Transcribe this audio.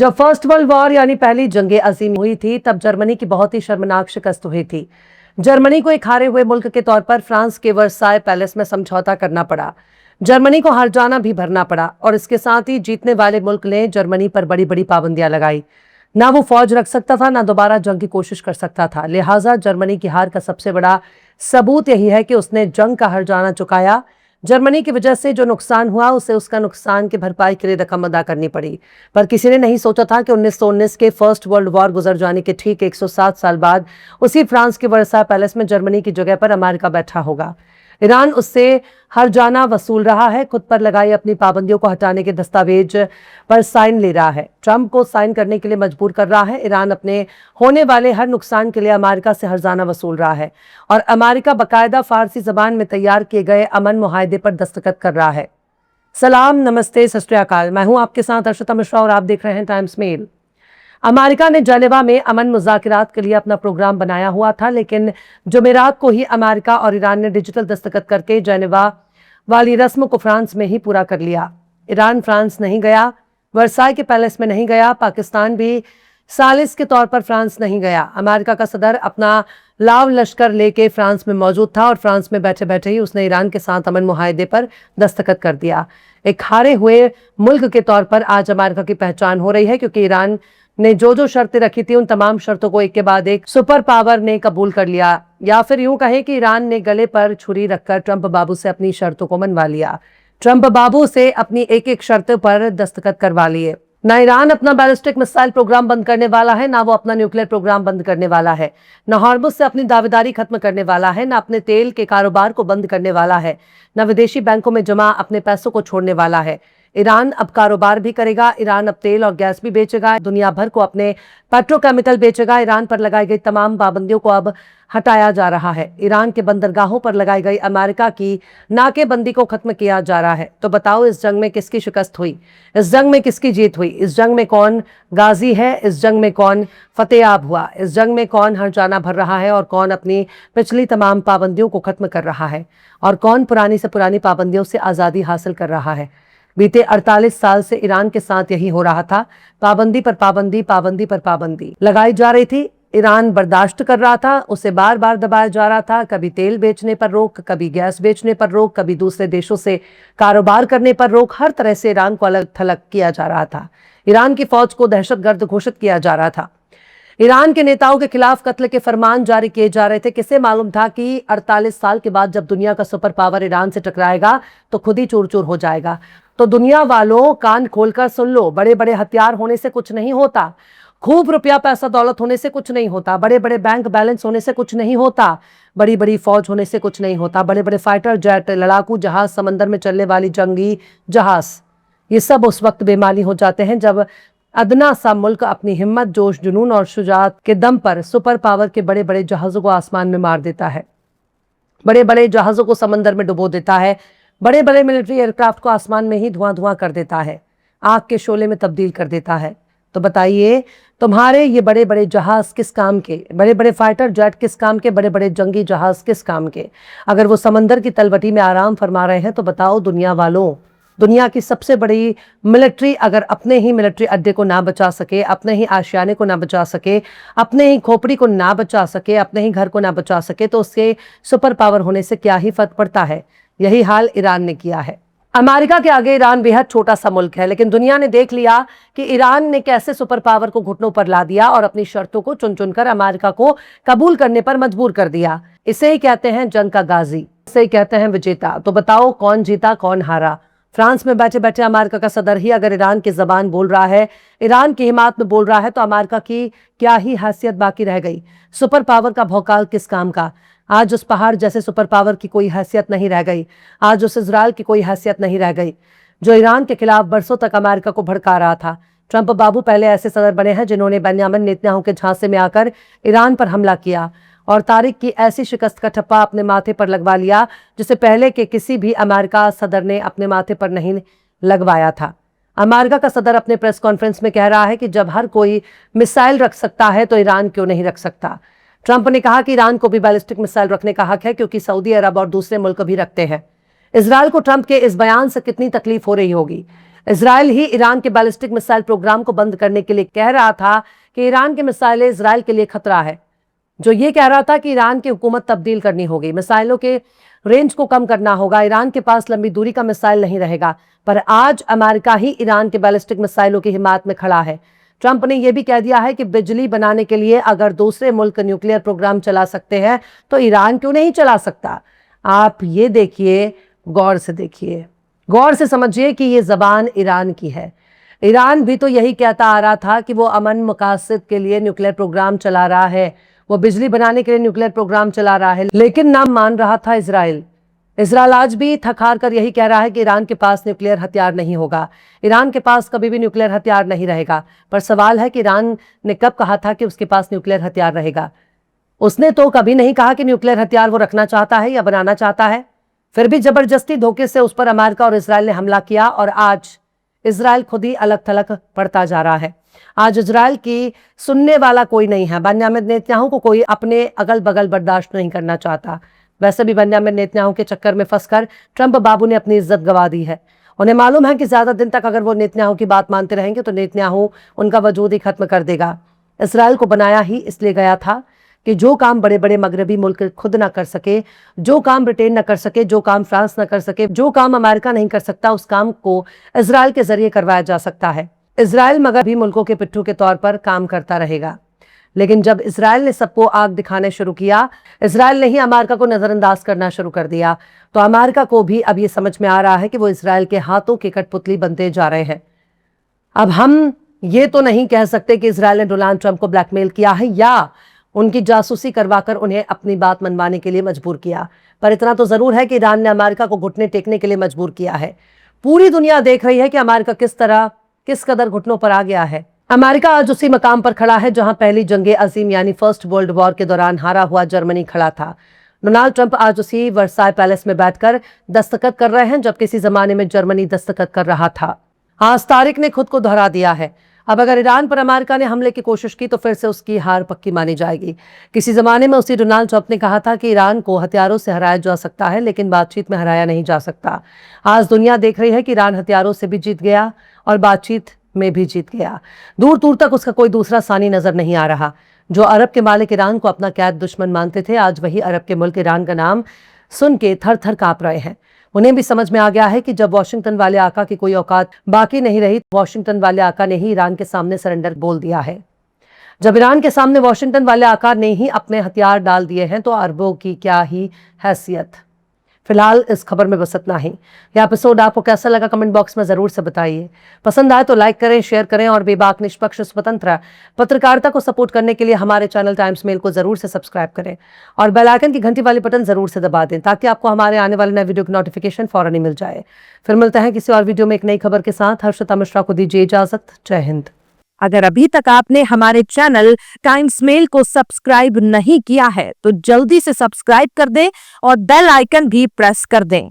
जब first world war यानी पहली जंग अजीम हुई थी तब जर्मनी की बहुत ही शर्मनाक शिकस्त हुई थी। जर्मनी को एक हारे हुए मुल्क के तौर पर फ्रांस के वर्साय पैलेस में समझौता करना पड़ा। जर्मनी को हार जाना भी भरना पड़ा और इसके साथ ही जीतने वाले मुल्क ने जर्मनी पर बड़ी बड़ी पाबंदियां लगाई। ना वो फौज रख सकता था, ना दोबारा जंग की कोशिश कर सकता था। लिहाजा जर्मनी की हार का सबसे बड़ा सबूत यही है कि उसने जंग का हार जाना चुकाया। जर्मनी की वजह से जो नुकसान हुआ उसे उसका नुकसान की भरपाई के लिए रकम अदा करनी पड़ी। पर किसी ने नहीं सोचा था कि 1919 के फर्स्ट वर्ल्ड वॉर गुजर जाने के ठीक 107 साल बाद उसी फ्रांस के वर्साय पैलेस में जर्मनी की जगह पर अमेरिका बैठा होगा। ईरान उससे हर जाना वसूल रहा है, खुद पर लगाई अपनी पाबंदियों को हटाने के दस्तावेज पर साइन ले रहा है, ट्रंप को साइन करने के लिए मजबूर कर रहा है। ईरान अपने होने वाले हर नुकसान के लिए अमेरिका से हर्जाना वसूल रहा है और अमेरिका बाकायदा फारसी जबान में तैयार किए गए अमन मुआहदे पर दस्तखत कर रहा है। सलाम, नमस्ते, सत श्री अकाल। मैं हूं आपके साथ अर्शिता मिश्रा और आप देख रहे हैं टाइम्स मेल। अमेरिका ने जेनेवा में अमन मुज़ाकरात के लिए अपना प्रोग्राम बनाया हुआ था, लेकिन जुमेरात को ही अमेरिका और ईरान ने डिजिटल दस्तखत करके जेनेवा वाली रस्म को फ्रांस में ही पूरा कर लिया। ईरान फ्रांस नहीं गया, वर्साय के पैलेस में नहीं गया, पाकिस्तान भी सालिस के तौर पर फ्रांस नहीं गया। अमेरिका का सदर अपना लाव लश्कर लेके फ्रांस में मौजूद था और फ्रांस में बैठे बैठे ही उसने ईरान के साथ अमन मुआहदे पर दस्तखत कर दिया। एक हारे हुए मुल्क के तौर पर आज अमेरिका की पहचान हो रही है, क्योंकि ईरान ने जो शर्तें रखी थी उन तमाम शर्तों को एक के बाद एक सुपर पावर ने कबूल कर लिया, या फिर यूं कहें कि ईरान ने गले पर छुरी रखकर ट्रंप बाबू से अपनी शर्तों को मनवा लिया। ट्रंप बाबू से अपनी एक एक शर्त पर दस्तखत करवा लिए। ना ईरान अपना बैलिस्टिक मिसाइल प्रोग्राम बंद करने वाला है, ना वो अपना न्यूक्लियर प्रोग्राम बंद करने वाला है, ना हॉर्मुज़ से अपनी दावेदारी खत्म करने वाला है, ना अपने तेल के कारोबार को बंद करने वाला है, ना विदेशी बैंकों में जमा अपने पैसों को छोड़ने वाला है। ईरान अब कारोबार भी करेगा, ईरान अब तेल और गैस भी बेचेगा, दुनिया भर को अपने पेट्रोकेमिकल बेचेगा। ईरान पर लगाई गई तमाम पाबंदियों को अब हटाया जा रहा है। ईरान के बंदरगाहों पर लगाई गई अमेरिका की नाकेबंदी को खत्म किया जा रहा है। तो बताओ, इस जंग में किसकी शिकस्त हुई? इस जंग में किसकी जीत हुई? इस जंग में कौन गाजी है? इस जंग में कौन फतेयाब हुआ? इस जंग में कौन हर जाना भर रहा है और कौन अपनी पिछली तमाम पाबंदियों को खत्म कर रहा है और कौन पुरानी से पुरानी पाबंदियों से आज़ादी हासिल कर रहा है? बीते 48 साल से ईरान के साथ यही हो रहा था। पाबंदी पर पाबंदी, पाबंदी पर पाबंदी लगाई जा रही थी। ईरान बर्दाश्त कर रहा था, उसे बार बार दबाया जा रहा था। कभी तेल बेचने पर रोक, कभी गैस बेचने पर रोक, कभी दूसरे देशों से कारोबार करने पर रोक। हर तरह से ईरान को अलग थलग किया जा रहा था। ईरान की फौज को दहशतगर्द घोषित किया जा रहा था। ईरान के नेताओं के खिलाफ कत्ल के फरमान जारी किए जा रहे थे। किसे मालूम था कि 48 साल के बाद जब दुनिया का सुपर पावर ईरान से टकराएगा तो खुद ही चूर चूर हो जाएगा। तो दुनिया वालों, कान खोलकर सुन लो, बड़े बड़े हथियार होने से कुछ नहीं होता, खूब रुपया पैसा दौलत होने से कुछ नहीं होता, बड़े बड़े बैंक बैलेंस होने से कुछ नहीं होता, बड़ी बड़ी फौज होने से कुछ नहीं होता, बड़े बड़े फाइटर जेट, लड़ाकू जहाज, समंदर में चलने वाली जंगी जहाज, ये सब उस वक्त बेमानी हो जाते हैं जब अदना सा मुल्क अपनी हिम्मत, जोश, जुनून और शुजात के दम पर सुपर पावर के बड़े बड़े जहाजों को आसमान में मार देता है, बड़े बड़े जहाजों को समंदर में डुबो देता है, बड़े बड़े मिलिट्री एयरक्राफ्ट को आसमान में ही धुआं धुआं कर देता है, आग के शोले में तब्दील कर देता है। तो बताइए, तुम्हारे ये बड़े बड़े जहाज किस काम के? बड़े बड़े फाइटर जेट किस काम के? बड़े बड़े जंगी जहाज किस काम के? अगर वो समंदर की तलवटी में आराम फरमा रहे हैं तो बताओ दुनिया वालों, दुनिया की सबसे बड़ी मिलिट्री अगर अपने ही मिलिट्री अड्डे को ना बचा सके, अपने ही आशियाने को ना बचा सके, अपने ही खोपड़ी को ना बचा सके, अपने ही घर को ना बचा सके, तो उसके सुपर पावर होने से क्या ही फर्क पड़ता है? यही हाल ईरान ने किया है। अमेरिका के आगे ईरान बेहद छोटा सा मुल्क है, लेकिन दुनिया ने देख लिया कि ईरान ने कैसे सुपर पावर को घुटनों पर ला दिया और अपनी शर्तों को चुन चुनकर अमेरिका को कबूल करने पर मजबूर कर दिया। इसे ही कहते हैं जंग का गाजी, इसे ही कहते हैं विजेता। तो बताओ, कौन जीता, कौन हारा? फ्रांस में बैठे बैठे अमेरिका का सदर ही अगर ईरान की जबान बोल रहा है, ईरान की हिमायत में बोल रहा है, तो अमेरिका की क्या ही हैसियत बाकी रह गई? सुपर पावर का भौकाल किस काम का? आज उस पहाड़ जैसे सुपर पावर की कोई हैसियत नहीं रह गई। आज उस इजराइल की कोई हैसियत नहीं रह गई जो ईरान के खिलाफ बरसों तक अमेरिका को भड़का रहा था। ट्रंप बाबू पहले ऐसे सदर बने हैं जिन्होंने बेंयामिन नेतन्याहू के झांसे में आकर ईरान पर हमला किया और तारीख की ऐसी शिकस्त का ठप्पा अपने माथे पर लगवा लिया जिसे पहले के किसी भी अमेरिका सदर ने अपने माथे पर नहीं लगवाया था। अमेरिका का सदर अपने प्रेस कॉन्फ्रेंस में कह रहा है कि जब हर कोई मिसाइल रख सकता है तो ईरान क्यों नहीं रख सकता। ट्रंप ने कहा कि ईरान को भी बैलिस्टिक मिसाइल रखने का हक है, क्योंकि सऊदी अरब और दूसरे मुल्क भी रखते हैं। इजराइल को ट्रंप के इस बयान से कितनी तकलीफ हो रही होगी। इजराइल ही ईरान के बैलिस्टिक मिसाइल प्रोग्राम को बंद करने के लिए कह रहा था कि ईरान की मिसाइलें इजराइल के लिए खतरा है, जो ये कह रहा था कि ईरान की हुकूमत तब्दील करनी होगी, मिसाइलों के रेंज को कम करना होगा, ईरान के पास लंबी दूरी का मिसाइल नहीं रहेगा। पर आज अमेरिका ही ईरान के बैलिस्टिक मिसाइलों की हिमायत में खड़ा है। ट्रंप ने यह भी कह दिया है कि बिजली बनाने के लिए अगर दूसरे मुल्क न्यूक्लियर प्रोग्राम चला सकते हैं तो ईरान क्यों नहीं चला सकता। आप ये देखिए, गौर से देखिए, गौर से समझिए कि ये जबान ईरान की है। ईरान भी तो यही कहता आ रहा था कि वो अमन मकासद के लिए न्यूक्लियर प्रोग्राम चला रहा है, वो बिजली बनाने के लिए न्यूक्लियर प्रोग्राम चला रहा है, लेकिन ना मान रहा था इजराइल। इजराइल आज भी थक हार कर यही कह रहा है कि ईरान के पास न्यूक्लियर हथियार नहीं होगा, ईरान के पास कभी भी न्यूक्लियर हथियार नहीं रहेगा। पर सवाल है कि ईरान ने कब कहा था कि उसके पास न्यूक्लियर हथियार रहेगा? उसने तो कभी नहीं कहा कि न्यूक्लियर हथियार वो रखना चाहता है या बनाना चाहता है। फिर भी जबरदस्ती धोखे से उस पर अमेरिका और इजराइल ने हमला किया और आज इजराइल खुद ही अलग थलग पड़ता जा रहा है। आज इजराइल की सुनने वाला कोई नहीं है। बेंजामिन नेतन्याहू को कोई अपने अगल बगल बर्दाश्त नहीं करना चाहता। वैसे भी बेंजामिन नेतन्याहू के चक्कर में फंसकर ट्रंप बाबू ने अपनी इज्जत गंवा दी है। उन्हें मालूम है कि ज्यादा दिन तक अगर वो नेतन्याहू की बात मानते रहेंगे तो नेतन्याहू उनका वजूद ही खत्म कर देगा। इजराइल को बनाया ही इसलिए गया था कि जो काम बड़े बड़े मगरबी मुल्क खुद ना कर सके, जो काम ब्रिटेन ना कर सके, जो काम फ्रांस ना कर सके, जो काम अमेरिका नहीं कर सकता, उस काम को इजराइल के जरिए करवाया जा सकता है। इजराइल मगरबी मुल्कों के पिट्ठू के तौर पर काम करता रहेगा। लेकिन जब इजराइल ने सबको आग दिखाने शुरू किया, इजराइल ने ही अमेरिका को नजरअंदाज करना शुरू कर दिया, तो अमेरिका को भी अब ये समझ में आ रहा है कि वो इजराइल के हाथों की कठपुतली बनते जा रहे हैं। अब हम ये तो नहीं कह सकते कि इजराइल ने डोनाल्ड ट्रंप को ब्लैकमेल किया है या उनकी जासूसी करवाकर उन्हें अपनी बात मनवाने के लिए मजबूर किया, पर इतना तो जरूर है कि ईरान ने अमेरिका को घुटने टेकने के लिए मजबूर किया है। पूरी दुनिया देख रही है कि अमेरिका किस कदर घुटनों पर आ गया है। अमेरिका आज उसी मकाम पर खड़ा है जहां पहली जंगे अजीम यानी फर्स्ट वर्ल्ड वॉर के दौरान हारा हुआ जर्मनी खड़ा था। डोनाल्ड ट्रंप आज उसी वर्साई पैलेस में बैठकर दस्तखत कर रहे हैं जब किसी जमाने में जर्मनी दस्तखत कर रहा था। आज तारिक ने खुद को दोहरा दिया है। अब अगर ईरान पर अमेरिका ने हमले की कोशिश की तो फिर से उसकी हार पक्की मानी जाएगी। किसी जमाने में उसी डोनाल्ड ट्रंप ने कहा था कि ईरान को हथियारों से हराया जा सकता है लेकिन बातचीत में हराया नहीं जा सकता। आज दुनिया देख रही है कि ईरान हथियारों से भी जीत गया और बातचीत में भी जीत गया। दूर दूर तक उसका कोई दूसरा सानी नजर नहीं आ रहा। जो अरब के मालिक ईरान को अपना कैद दुश्मन मानते थे, आज वही अरब के मुल्क ईरान का नाम सुन के थर थर कांप रहे हैं। उन्हें भी समझ में आ गया है कि जब वॉशिंगटन वाले आका की कोई औकात बाकी नहीं रही, वॉशिंगटन वाले आका ने ही ईरान के सामने सरेंडर बोल दिया है। जब ईरान के सामने वॉशिंगटन वाले आका ने ही अपने हथियार डाल दिए हैं तो अरबों की क्या ही हैसियत। फिलहाल इस खबर में बस इतना ही। यह एपिसोड आपको कैसा लगा कमेंट बॉक्स में जरूर से बताइए। पसंद आए तो लाइक करें, शेयर करें और बेबाक निष्पक्ष स्वतंत्र पत्रकारिता को सपोर्ट करने के लिए हमारे चैनल टाइम्स मेल को जरूर से सब्सक्राइब करें और बेल आइकन की घंटी वाली बटन जरूर से दबा दें ताकि आपको हमारे आने वाले नए वीडियो की नोटिफिकेशन फौरन ही मिल जाए। फिर मिलते हैं किसी और वीडियो में एक नई खबर के साथ। हर्षिता मिश्रा को दीजिए इजाजत। जय हिंद। अगर अभी तक आपने हमारे चैनल टाइम्स मेल को सब्सक्राइब नहीं किया है तो जल्दी से सब्सक्राइब कर दें और बेल आइकन भी प्रेस कर दें।